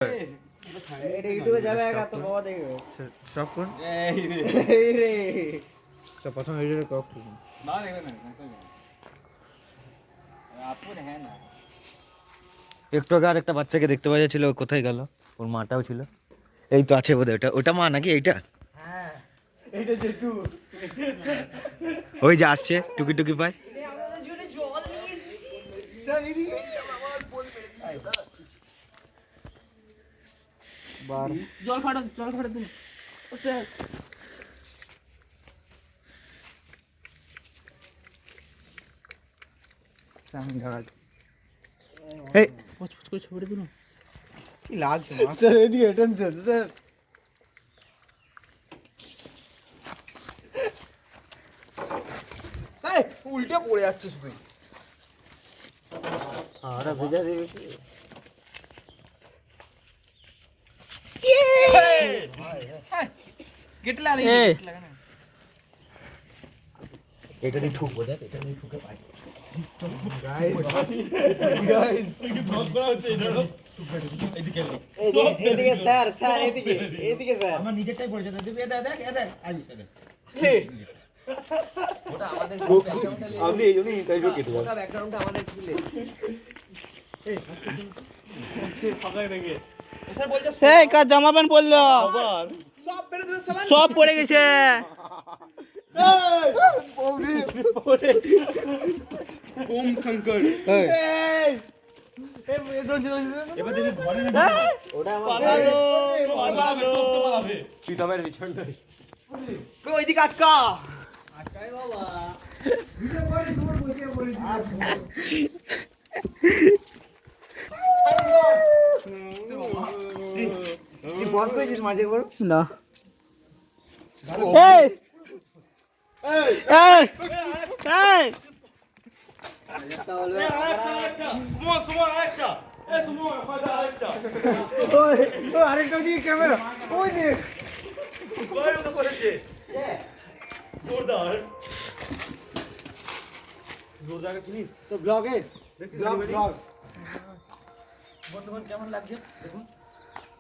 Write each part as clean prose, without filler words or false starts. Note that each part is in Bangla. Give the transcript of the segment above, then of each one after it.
এটা ইউটিউবে যাবে একা তো বাবা দেখবে সব কোন এই রে তো প্রথম ভিডিওটা কপ না দেখবে না আপু হ্যাঁ না একটু আগে আরেকটা বাচ্চাকে দেখতে পাওয়া যাচ্ছিল, কোথায় গেল? ওর মাটাও ছিল, এই তো আছে বোধহয়। ওটা মা নাকি এইটা? হ্যাঁ এইটা জেঠু ওই যে আসছে টুকি টুকি পায়। আমাদের জন্য জল নিয়ে এসেছি স্যার এদিকে বাবা বলবে বার জল ফাটা দিন ও স্যার সামনে গাড়ি এই পচ করে ছড়ে দিন কি লাগছে স্যার এদিকে টেনশন স্যার এই উল্টে পড়ে যাচ্ছে শুধু আরে ভেজা দেবে কি গেট লাগা না এটা দিয়ে ঠুকবো, দেখ এটা দিয়ে ঠুকে পাই। এদিকে স্যার এদিকে স্যার আমার নিজেরটাই পড়েছে, দেখ ওটা আমাদের আমি এই জন্যই ইন্টারভিউ কেটে যাবো। ওটা ব্যাকগ্রাউন্ডটা আমাদের ছিলে এই কার জামা প্যান্ট পরলো, সব বেরে দিল সালান সব পড়ে গেছে। ওম শঙ্কর এবার দেখি ঘরে না ওটা আমার পালাবে প্রীতমের বিছানাটা কই ওইদিকে আটকা আটকাই বাবা ভিডিও করে তোমার বসে তুই বস কইছিস মাঝে বড় না এই এই এই তাহলে সুমন আরেকটা সুমন আরেকটা ওই আরেকটা দিকে ক্যামেরা ওই দেখ কয় মতো করেছে জোরদার চিনিস তো ব্লগে ব্লগ বন্ধুগণ কেমন লাগছে দেখুন,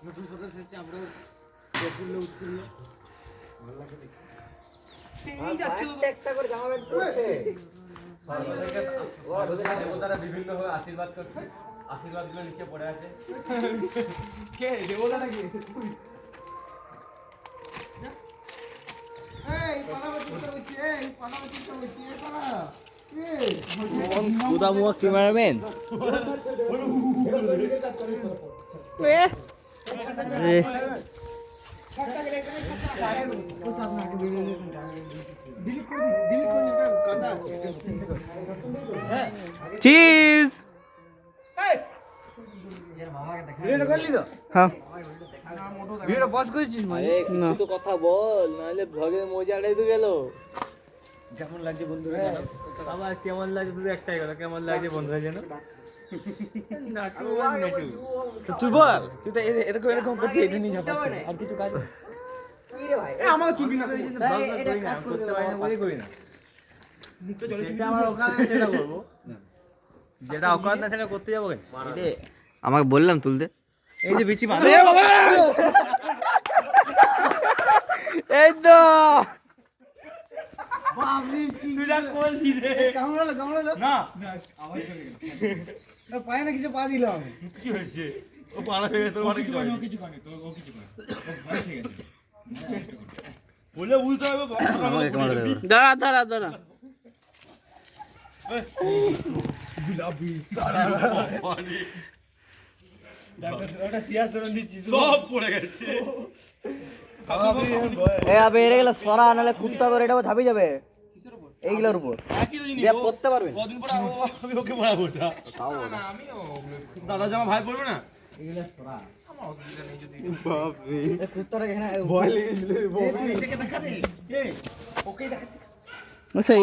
নতুন সদস্য এসেছে, আমরাও প্রফুল্ল উৎফুল্ল, ভালো লাগে দেখুন। এই যাচ্ছে তো একটা করে জামা প্যান্ট পরছে দেবতারা বিভিন্ন ভাবে আশীর্বাদ করছে, আশীর্বাদগুলো নিচে পড়ে আছে। কে দেবতা নাকি এই পালাবতি তো হচ্ছে এই পালাবতি তো হচ্ছে এই পালা এই সুদামুয়া ক্যামেরাম্যান চিজ। ভিডিও করলি তো হ্যাঁ ভিডিও পজ করেছিস না তো কথা বল নাহলে ভ্লগের মজাটাই তো গেল কেমন লাগছে বন্ধুরা জানাও। আবার কেমন লাগছে শুধু একটাই কথা, কেমন লাগছে বন্ধুরা যেন তো তুই বল, তুই তো এরকম এরকম করছিস, এটা নিয়ে যাবো আর কিছু কাজ কি রে ভাই আমাকে তুলবি না এটা কাট করে করতে দে পারি না বলে করি না। যেটা আমার ওখানে সেটা করবো, যেটা অকাত না সেটা করতে যাবো কেন? আমাকে বললাম তুলতে, এই যে বিচি মারা এই তো বাবলি তুই যা বলছিস রে কামড়ালো না না পায় না কিছু পা দিলাম আমি কি হয়েছে? ও পালা হয়ে গেছে, অনেক কিছু হয়নি। কিছু করে তো ও কিছু করে ও ভয় খেয়ে গেছে। বলে বুঝতে হবে আমাকে ক্যামেরা দেবে। দাঁড়া দাঁড়া দাঁড়া ওটা সিয়াসরণ দিচ্ছিস সব পড়ে গেছে। এ আবে এরে গেলে সরা নালে কুত্তা ধরে এটা ঝাপি যাবে এইগুলোর উপর একই তো জিনিস, দেখ করতে পারবেন কদিন পর আমি ওকে পড়াবো ওটা। দাদা জামা ভাই পড়বে না? এ কুত্তাটা এখানে ভয় লেগেছিল এটাকে দেখা দে ওকে দেখা সেই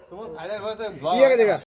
তোমার ভাইরাল ভয়েসে ইয়েকে দেখা